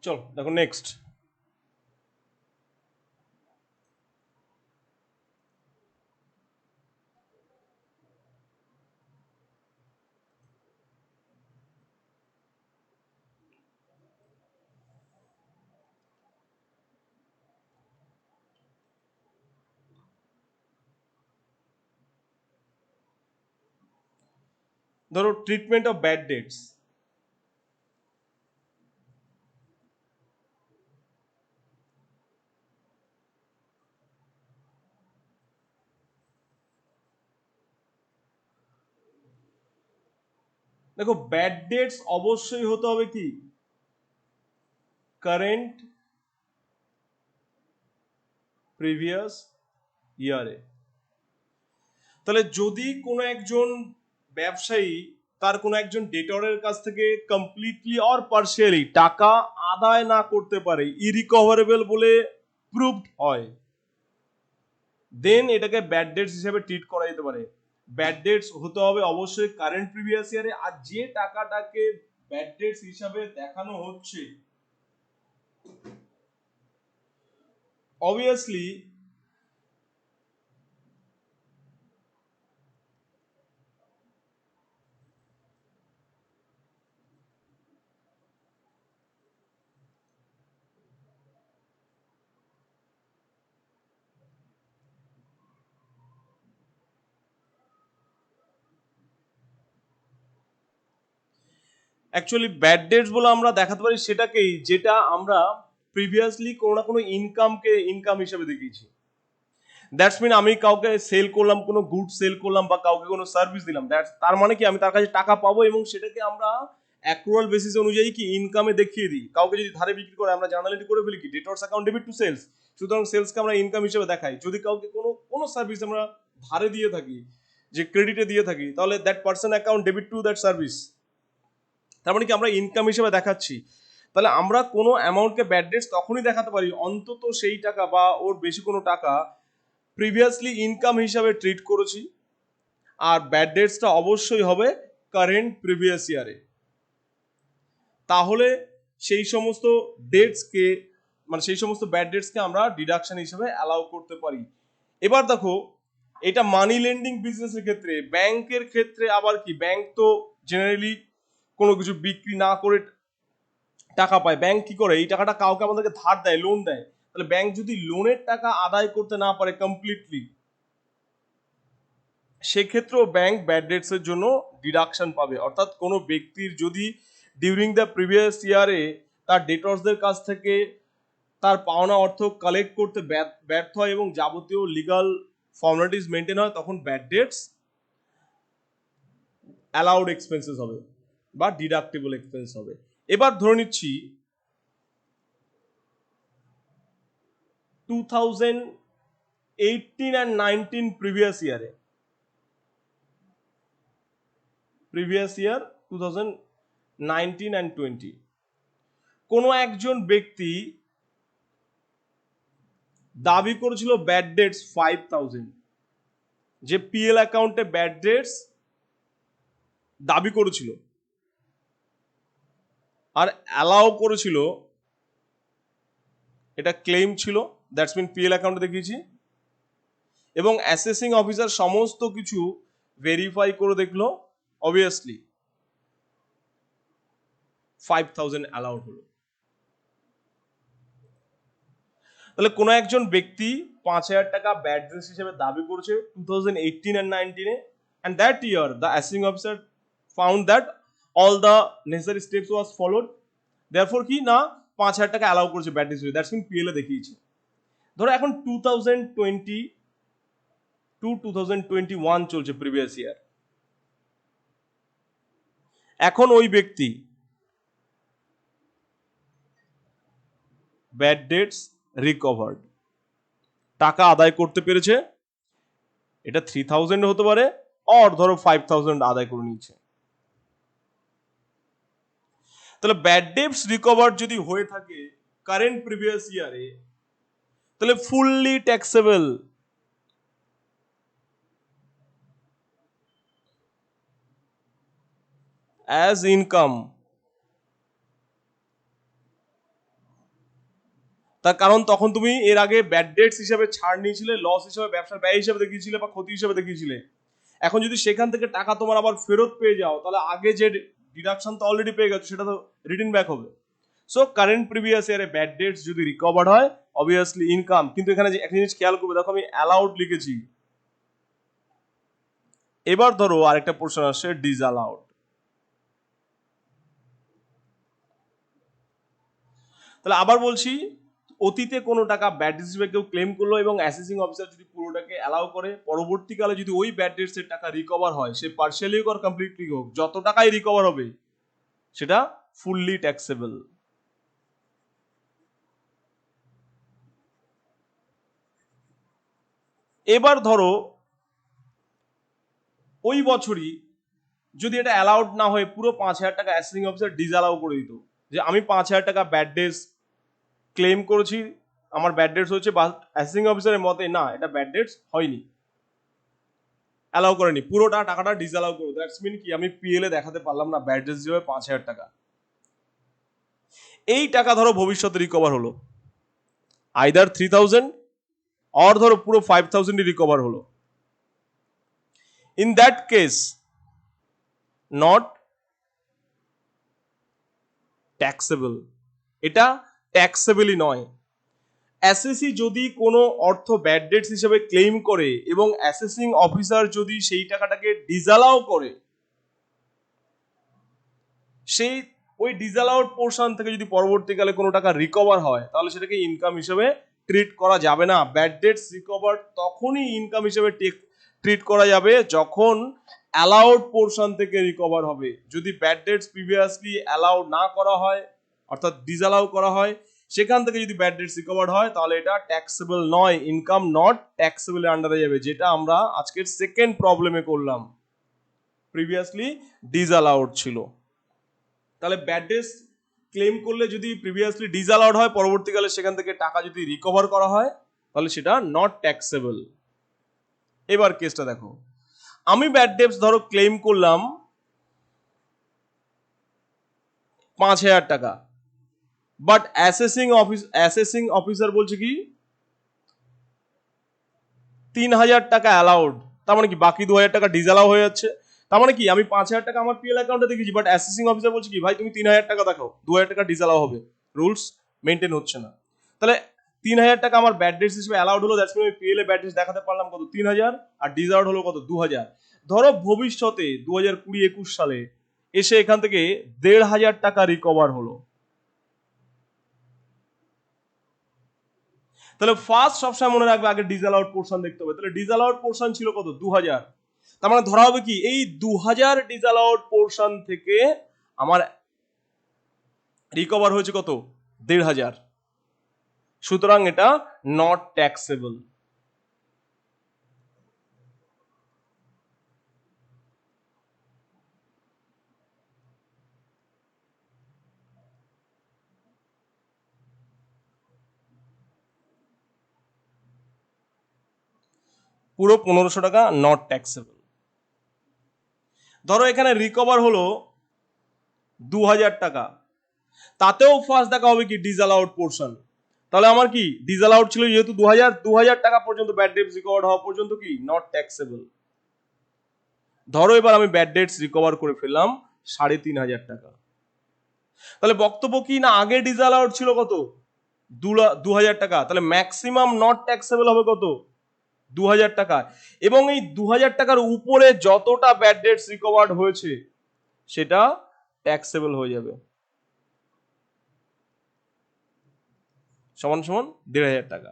চল দেখো নেক্সট। ধরো ট্রিটমেন্ট অফ ব্যাড ডেটস। দেখো ব্যাড ডেটস অবশ্যই হতে হবে কি কারেন্ট প্রিভিয়াস ইয়ারে। তাহলে যদি কোনো একজন ব্যবসায়ী তার কোনো একজন ডেটরের কাছ থেকে কমপ্লিটলি অর পার্শিয়ালি টাকা আদায় না করতে পারে, ইরিকভারেবল বলে প্রুভড হয়, দেন এটাকে ব্যাড ডেটস হিসেবে ট্রিট করা যেতে পারে। ব্যাড ডেটস হতে হবে অবশ্যই কারেন্ট প্রিভিয়াস ইয়ারে, আর যে টাকাটাকে ব্যাড ডেটস হিসাবে দেখানো হচ্ছে অবভিয়াসলি অ্যাকচুয়ালি ব্যাড ডেটস বলে আমরা দেখাতে পারি সেটাকেই যেটা আমরা প্রিভিয়াসলি কোনো না কোনো ইনকামকে ইনকাম হিসেবে দেখিয়েছি। দ্যাটস মিন আমি কাউকে সেল করলাম, কোনো গুড সেল করলাম বা কাউকে কোনো সার্ভিস দিলাম, তার মানে কি আমি তার কাছে টাকা পাবো এবং সেটাকে আমরা অ্যাক্রুয়াল বেসিস অনুযায়ী কি ইনকামে দেখিয়ে দিই। কাউকে যদি ধারে বিক্রি করে আমরা জার্নালিটি করে ফেলি কি debtors account debit to sales, সুতরাং সেলসকে আমরা ইনকাম হিসেবে দেখাই। যদি কাউকে কোনো কোনো সার্ভিস আমরা ধারে দিয়ে থাকি, যে ক্রেডিটে দিয়ে থাকি, তাহলে that person account debit to that service, তার মানে কি আমরা ইনকাম হিসেবে দেখাচ্ছি। তাহলে আমরা কোনো অ্যামাউন্টকে ব্যাড ডেটস তখনই দেখাতে পারি অন্তত সেই টাকা বা ওর বেশি কোনো টাকা প্রিভিয়াসলি ইনকাম হিসাবে ট্রিট করেছি, আর ব্যাড ডেটসটা অবশ্যই হবে কারেন্ট প্রিভিয়াস ইয়ারে। তাহলে সেই সমস্ত ডেটসকে মানে সেই সমস্ত ব্যাড ডেটসকে আমরা ডিডাকশন হিসেবে অ্যালাউ করতে পারি। এবার দেখো এটা মানি লেন্ডিং বিজনেসের ক্ষেত্রে, ব্যাংকের ক্ষেত্রে আবার কি, ব্যাংক তো জেনারেলি কোনো কিছু বিক্রি না করে টাকা পায়। ব্যাংক কি করে, এই টাকাটা কাউকে আমাদেরকে ধার দেয়, লোন দেয়। তাহলে ব্যাংক যদি লোনের টাকা আদায় করতে না পারে কমপ্লিটলি, সেক্ষেত্রেও ব্যাংক ব্যাড ডেটস এর জন্য ডিডাকশন পাবে। অর্থাৎ কোনো ব্যক্তির যদি ডিউরিং দ্য প্রিভিয়াস ইয়ারে তার ডেটর্সদের কাছ থেকে তার পাওনা অর্থ কালেক্ট করতে ব্যর্থ হয় এবং যাবতীয় লিগাল ফর্মালিটিস মেনটেন হয়, তখন ব্যাড ডেটস অ্যালাউড এক্সপেন্সেস হবে বা ডিডাক্টেবল এক্সপেন্স হবে। এবার ধরে নিচ্ছি 2018 and 19 প্রিভিয়াস ইয়ারে, প্রিভিয়াস ইয়ার 2019 and 20, কোনো একজন ব্যক্তি দাবি করেছিল ব্যাড ডেটস 5000, যে পিএল অ্যাকাউন্টে ব্যাড ডেটস দাবি করেছিল আর অ্যালাউ করেছিল, এটা ক্লেম ছিল, দ্যাটস মিন পিএল অ্যাকাউন্টে দেখিয়েছি, এবং অ্যাসেসিং অফিসার সমস্ত কিছু ভেরিফাই করে দেখলো, অবভিয়াসলি 5000 অ্যালাউড হলো। তাহলে কোনো একজন ব্যক্তি 5000 টাকা ব্যাড ডেটস হিসেবে দাবি করেছে 2018 and 19 A, and that year the assessing officer found that all the necessary steps was followed, therefore কি না 5000 টাকা অ্যালাউ করেছে bad debts, that's mean PL এ দেখিয়েছে। ধরো এখন 2020 টু 2021 চলছে প্রিভিয়াস ইয়ার, এখন ওই ব্যক্তি ব্যাড ডেটস রিকভার্ড, টাকা আদায় করতে পেরেছে, এটা 3000 হতে পারে, অর ধরো 5000 আদায় করে নিয়েছে। তাহলে ব্যাড ডেটস রিকভার যদি হয়ে থাকে কারেন্ট প্রিভিয়াস ইয়ারে, তাহলে ফুললি ট্যাক্সেবল অ্যাজ ইনকাম তার কারণ তখন তুমি এর আগে ব্যাড ডেটস হিসেবে ছাড় নিয়েছিলে, লস হিসেবে, ব্যবসার ব্যয় হিসেবে দেখিয়েছিলে বা ক্ষতি হিসেবে দেখিয়েছিলে। এখন যদি সেখান থেকে টাকা তোমার আবার ফেরত পেয়ে যাও, তাহলে আগে যে ডিডাকশন তো অলরেডি পেয়ে গেছো সেটা তো রিটার্ন ব্যাক হবে। সো কারেন্ট প্রিভিয়াস ইয়ারে ব্যাড ডেটস যদি রিকভার হয়, অবভিয়াসলি ইনকাম। কিন্তু এখানে যে একটা জিনিস খেয়াল করবে, দেখো আমি অ্যালাউড লিখেছি। এবার ধরো আরেকটা পোর্শন আসছে ডিসঅ্যালাউড। তাহলে আবার বলছি, অতীতে কোনো টাকা ব্যাড ডেটস হিসেবে কেউ ক্লেম করলো এবং অ্যাসেসিং অফিসার যদি পুরোটাকে অ্যালাউ করে, পরবর্তীকালে যদি ওই ব্যাড ডেটস এর টাকা রিকভার হয়, সে পার্সিয়ালি হোক আর কমপ্লিটলি হোক, যত টাকাই রিকভার হবে সেটা ফুললি ট্যাক্সেবল। এবার ধরো ওই বছরই যদি এটা অ্যালাউড না হয়ে পুরো 5,000 টাকা অ্যাসেসিং অফিসার ডিসঅ্যালাউ করে দিত, যে আমি 5,000 টাকা ব্যাড ডেটস ক্লেম করেছি, আমার ব্যাড ডেটস হচ্ছে, বা অ্যাসেসিং অফিসারের মতে না এটা ব্যাড ডেটস হয়নি, অ্যালাউ করেনি, পুরোটা টাকাটা ডিসঅ্যালাউ করে। দ্যাটস মিন কি, আমি পিএল এ দেখাতে পারলাম না ব্যাড ডেটস হিসেবে 5,000 টাকা। এই টাকা ধরো ভবিষ্যতে রিকভার হলো, আইদার 3,000 অর ধরো পুরো 5,000 রিকভার হলো। In that case not taxable, এটা ট্যাক্সেবলই নয়। অ্যাসেসি যদি কোনো অর্থ ব্যাড ডেটস হিসেবে ক্লেম করে এবং অ্যাসেসিং অফিসার যদি সেই টাকাটাকে ডিসঅ্যালাউ করে, সেই ওই ডিসঅ্যালাউড পোর্শন থেকে যদি পরবর্তীকালে কোনো টাকা রিকভার হয়, তাহলে সেটাকে ইনকাম হিসেবে ট্রিট করা যাবে না। ব্যাড ডেটস রিকভার তখনই ইনকাম হিসেবে ট্রিট করা যাবে যখন অ্যালাউড পোর্শন থেকে রিকভার হবে। যদি ব্যাড ডেটস প্রিভিয়াসলি অ্যালাউ না করা হয়, অর্থাৎ ডিসঅ্যালাউ করা হয়, সেখান থেকে যদি ব্যাড ডেটস রিকভার হয়, তাহলে এটা ট্যাক্সেবল নয়, ইনকাম নট ট্যাক্সেবল এর আন্ডারে যাবে, যেটা আমরা আজকের সেকেন্ড প্রবলেমে করলাম। প্রিভিয়াসলি ডিসঅ্যালাউড ছিল। তাহলে ব্যাড ডেটস ক্লেম করলে যদি প্রিভিয়াসলি ডিসঅ্যালাউড হয়, পরবর্তীকালে সেখান থেকে টাকা যদি রিকভার করা হয়, তাহলে সেটা নট ট্যাক্সেবল। এবার কেসটা দেখো, আমি ব্যাড ডেটস ধরো ক্লেম করলাম 5,000 টাকা, বাট অ্যাসেসিং অফিসার বলছে কি 3,000 টাকা অ্যালাউড। তার মানে কি বাকি 2,000 টাকা ডিসঅ্যালাউ হয়ে যাচ্ছে। তার মানে কি আমি 5,000 টাকা আমার পিএল অ্যাকাউন্টে দেখেছি, বাট অ্যাসেসিং অফিসার বলছে কি ভাই তুমি 3,000 টাকা দেখাও, 2,000 টাকা ডিসঅ্যালাউ হবে, রুলস মেনটেন হচ্ছে না। তাহলে 3,000 টাকা আমার ব্যাড ডেটস হিসেবে অ্যালাউড হলো, দ্যাটস মিন আমি পিএল এ ব্যাড ডেটস দেখাতে পারলাম কত, 3,000, আর ডিসঅ্যালাউড হলো কত, 2,000। ধরো ভবিষ্যতে 2020-21 সালে এসে এখান থেকে 1,500 টাকা রিকভার হলো, তাহলে ফার্স্ট সবসময় মনে রাখবে আগে ডিসঅ্যালাউড পোর্শন দেখতে হবে। তাহলে ডিসঅ্যালাউড পোর্শন ছিল কত, 2,000। তার মানে ধরা হবে কি এই 2,000 ডিসঅ্যালাউড পোর্শন থেকে আমার রিকভার হয়েছে কত, 1,500। সুতরাং এটা নট ট্যাক্সেবল। পুরো 1,500 টাকা নট ট্যাক্সেবল। ধরো এখানে রিকভার হলো 2,000 টাকা, তাতেও ফার্স্ট দেখা হবে কি ডিসঅ্যালাউড পোর্শন। তাহলে আমার কি ডিসঅ্যালাউড ছিল যেহেতু 2,000 টাকা পর্যন্ত ব্যাড ডেটস রিকভার হওয়া পর্যন্ত কি নট ট্যাক্সেবল। ধরো এবার আমি ব্যাড ডেটস রিকভার করে ফেললাম 3,500 টাকা, তাহলে বক্তব্য কি না আগে ডিসঅ্যালাউড ছিল কত, 2,000 টাকা, তাহলে ম্যাক্সিমাম নট ট্যাক্সেবল হবে কত, 2,000 টাকা। এবং এই 2,000 টাকার উপরে যতটা ব্যাড ডেটস রিকভার্ড হয়েছে সেটা ট্যাক্সেবল হয়ে যাবে, সমান সমান 1,500 টাকা।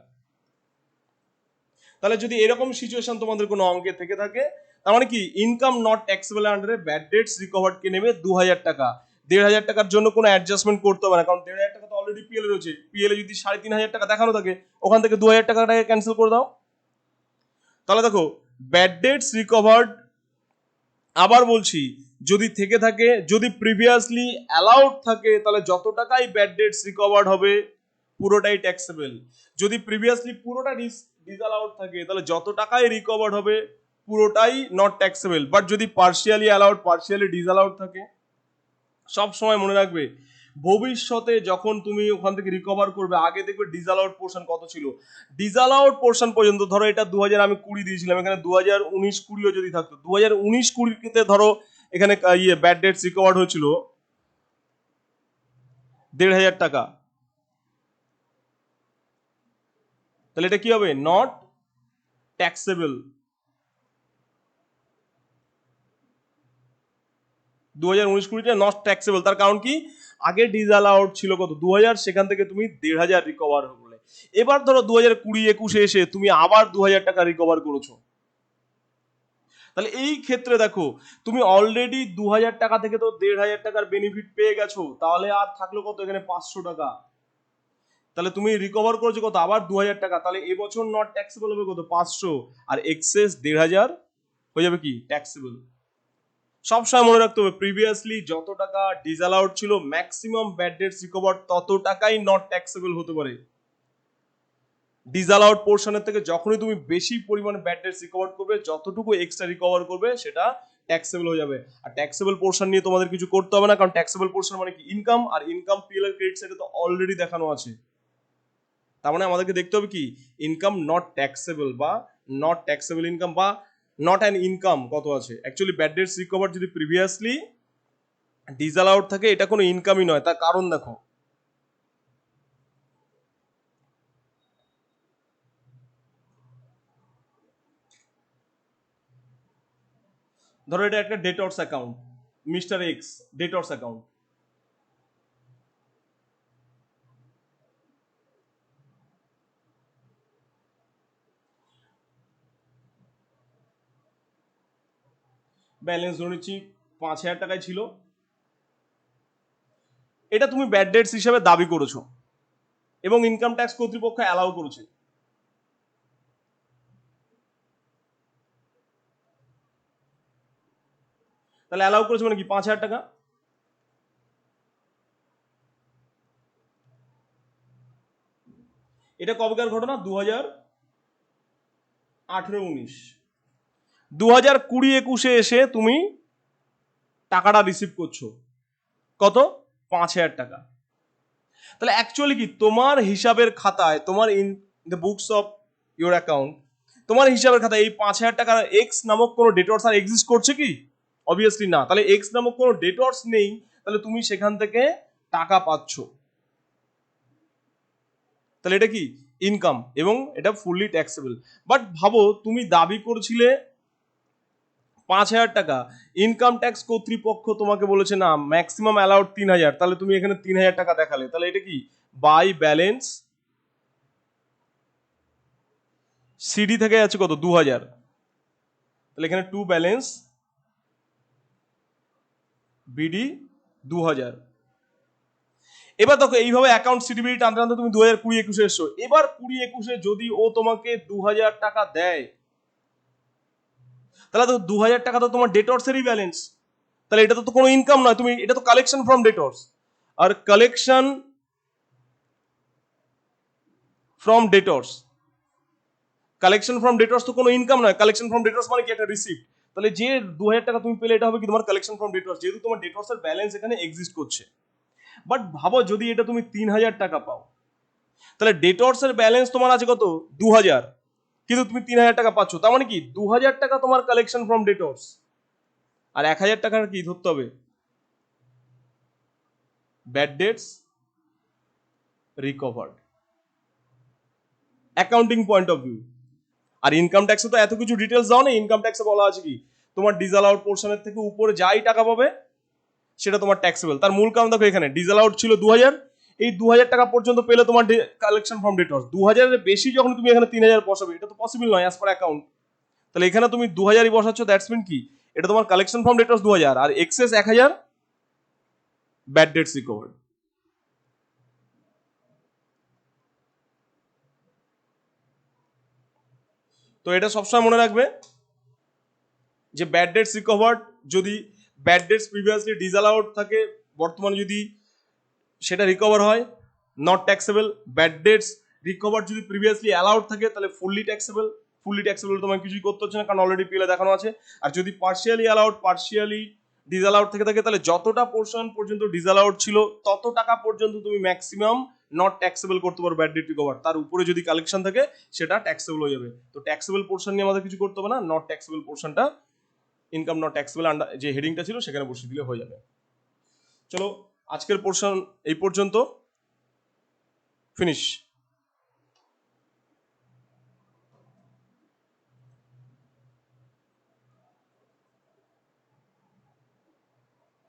তাহলে যদি এরকম সিচুয়েশন তোমাদের কোনো অঙ্কে থেকে থাকে, তার মানে কি ইনকাম নট ট্যাক্সেবল আন্ডারে ব্যাড ডেটস রিকভার্ড কে নেবে 2,000 টাকা। 1,500 টাকার জন্য কোনো অ্যাডজাস্টমেন্ট করতে হবে না, কারণ 1,500 টাকা তো অলরেডি পিএল রয়েছে। পিএল এ যদি 3,500 টাকা দেখানো থাকে, ওখান থেকে 2,000 টাকাটাকে ক্যান্সেল করে দাও। তাহলে দেখো ব্যাড ডেটস রিকভার্ড, আবার বলছি, যদি থেকে থাকে, যদি প্রিভিয়াসলি অ্যালাউড থাকে, তাহলে যত টাকাই ব্যাড ডেটস রিকভার্ড হবে পুরোটাই ট্যাক্সেবল। যদি প্রিভিয়াসলি পুরোটা ডিসঅ্যালাউড থাকে, তাহলে যত টাকাই রিকভার্ড হবে পুরোটাই নট ট্যাক্সেবল। বাট যদি পার্শিয়ালি অ্যালাউড পার্শিয়ালি ডিসঅ্যালাউড থাকে, সব সময় মনে রাখবে ভবিষ্যতে যখন তুমি ওখান থেকে রিকভার করবে, আগে দেখবে ডিসঅ্যালাউড পোর্শন কত ছিল। ডিসঅ্যালাউড পোর্শন পর্যন্ত ধরো এটা 2000 আমি 20 দিয়েছিলাম, এখানে 2019-20ও যদি থাকতো, 2019-20তে ধরো এখানে ব্যাড ডেটস রিকভার্ড হয়েছিল 1500 টাকা, তাহলে এটা কি হবে? Not taxable. 2019-20টা নট ট্যাক্সেবল, তার কারণ কি? আগে ডিসঅ্যালাউড ছিল কত? 2000, সেখান থেকে তুমি 1500 রিকভার করলে। এবার ধরো 2020-21 এসে তুমি আবার 2000 টাকা রিকভার করেছো, তাহলে এই ক্ষেত্রে দেখো তুমি অলরেডি 2000 টাকা থেকে তো 1500 টাকার বেনিফিট পেয়ে গেছো, তাহলে আর থাকলো কত? এখানে 500 টাকা। তাহলে তুমি রিকভার করেছো কত? আবার 2000 টাকা। তাহলে এবছর নট ট্যাক্সেবল হবে কত? 500, আর এক্সেস 1500 হয়ে যাবে কি? ট্যাক্সেবল। সবসময় মনে রাখতে হবে প্রিভিয়াসলি যত টাকা ডিসঅ্যালাউড ছিল, ম্যাক্সিমাম ব্যাড ডেটস রিকভার তত টাকাই নট ট্যাক্সেবল হতে পারে। ডিসঅ্যালাউড পোর্শনের থেকে যখনই তুমি বেশি পরিমাণে ব্যাড ডেটস রিকভার করবে, যতটুকু এক্সট্রা রিকভার করবে সেটা ট্যাক্সেবল হয়ে যাবে। আর ট্যাক্সেবল পোর্শন নিয়ে তোমাদের কিছু করতে হবে না, কারণ ট্যাক্সেবল পোর্শন মানে কি? ইনকাম, আর ইনকাম পিএল এর ক্রেডিট সাইডে তো অলরেডি দেখানো আছে। তার মানে আমাদেরকে দেখতে হবে কি? ইনকাম নট ট্যাক্সেবল, বা নট ট্যাক্সেবল ইনকাম, বা নট অ্যান ইনকাম কত আছে। অ্যাকচুয়ালি ব্যাড ডেটস রিকভার যদি প্রিভিয়াসলি ডিসঅ্যালাউড থাকে, এটা কোনো ইনকামই নয়। তার কারণ দেখো, ধরো এটা একটা debtors account, mister x debtors account. Balance ধরে নিচ্ছি 5000 টাকায় ছিল, এটা তুমি ব্যাড ডেটস হিসাবে দাবি করেছো এবং ইনকাম ট্যাক্স কর্তৃপক্ষ অ্যালাউ করেছে। তাহলে অ্যালাউ করেছে মানে কি? 5000 টাকা। এটা কবেকার ঘটনা? 2018-19। 2020-21 এসে তুমি টাকাটা রিসিভ করছো কত? 5000 টাকা। তাহলে অ্যাকচুয়ালি কি তোমার হিসাবের খাতায়, তোমার in the books of your account, তোমার হিসাবের খাতায় এই 5000 টাকার এক্স নামক কোনো ডেটর্স আর এক্সিস্ট করছে কি? অবভিয়াসলি না। তাহলে এক্স নামক কোনো ডেটর্স নেই, তাহলে তুমি সেখান থেকে টাকা পাচ্ছ, তাহলে এটা কি? ইনকাম, এবং এটা ফুললি ট্যাক্সেবল। বাট ভাবো তুমি দাবি করছিলে 5000 টাকা, ইনকাম ট্যাক্স কর্তৃপক্ষ তোমাকে বলেছে না, ম্যাক্সিমাম অ্যালাউড 3000, তাহলে তুমি এখানে 3000 টাকা দেখালে, তাহলে এটা কি? বাই ব্যালেন্স সিডি থেকে আছে কত? 2000, তাহলে এখানে টু ব্যালেন্স বিডি 2000। এবার দেখো এইভাবে অ্যাকাউন্ট সিডিবিডি টানতে টানতে তুমি 2020-21 এসছো। এবার 20-21 যদি ও তোমাকে 2000 টাকা দেয়, তাহলে তো 2000 টাকা তো তোমার ডেটর্সেরই ব্যালেন্স, তাহলে এটা তো কোনো ইনকাম নয়, তুমি এটা তো কালেকশন ফ্রম ডেটর্স। আর collection from debtors, collection from debtors তো কোনো ইনকাম নয়। কালেকশন ফ্রম ডেটর্স মানে কি? একটা রিসিপ্ট। তাহলে যে 2000 টাকা তুমি পেলে, এটা হবে কি? তোমার কালেকশন ফ্রম ডেটর্স, যেহেতু তোমার ডেটর্সের ব্যালেন্স এখানে এক্সিস্ট করছে। বাট ভাবো যদি এটা তুমি 3000 টাকা পাও, তাহলে ডেটর্সের ব্যালেন্স তোমার আছে কত? 2000, কিন্তু তুমি 3000 টাকা পাচ্ছ, তার মানে কি? 2000 টাকা তোমার কালেকশন ফ্রম ডেটর্স, আর 1000 টাকার কি ধরতে হবে? Bad debts recovered, accounting point of view. আর ইনকাম ট্যাক্সে তো এত কিছু ডিটেলস দাও না। ইনকাম ট্যাক্সে বলা আছে কি? তোমার ডিসঅ্যালাউড পোর্শনের থেকে উপরে যাই টাকা পাবে সেটা তোমার ট্যাক্সেবল। তার মূল কারণ দেখো, এখানে ডিসঅ্যালাউড ছিল 2000, এই 2000 টাকা পর্যন্ত পেলে তোমার কালেকশন ফ্রম ডেটর্স। 2000 এর বেশি যখন তুমি এখানে 3000 বসাবে, এটা তো পসিবল নয় অ্যাজ পার অ্যাকাউন্ট। তাহলে এখানে তুমি 2000ই বসাচ্ছ, দ্যাটস মিন কি? এটা তোমার কালেকশন ফ্রম ডেটর্স 2000, আর এক্সেস 1000 ব্যাড ডেটস রিকভার্ড। তো এটা সবসময় মনে রাখবে যে ব্যাড ডেটস রিকভার্ড, যদি ব্যাড ডেটস প্রিভিয়াসলি ডিসঅ্যালাউড থাকে, বর্তমানে যদি সেটা রিকভার হয়, not taxable. Bad debts recover যদি প্রিভিয়াসলি অ্যালাউড থাকে, তাহলে ফুললি ট্যাক্সেবল। ফুললি ট্যাক্সেবল তোমার কিছুই করতে হচ্ছে না, কারণ অলরেডি পিএলে দেখানো আছে। আর যদি পার্শিয়ালি অ্যালাউড, পার্শিয়ালি ডিসঅ্যালাউড থেকে থাকে, তাহলে যতটা পোর্শন পর্যন্ত ডিসঅ্যালাউড ছিল তত টাকা পর্যন্ত তুমি ম্যাক্সিমাম নট ট্যাক্সেবল করতে পারো ব্যাড ডেট রিকভার। তার উপরে যদি কালেকশন থাকে সেটা ট্যাক্সেবল হয়ে যাবে। তো ট্যাক্সেবল পোর্শন নিয়ে আমাদের কিছু করতে হবে না, নট ট্যাক্সেবল পোর্শনটা ইনকাম নট ট্যাক্সেবল আন্ডার যে হেডিংটা ছিল সেখানে বসিয়ে দিলে হয়ে যাবে। চলো আজকের পোর্শন এই পর্যন্ত, ফিনিশ।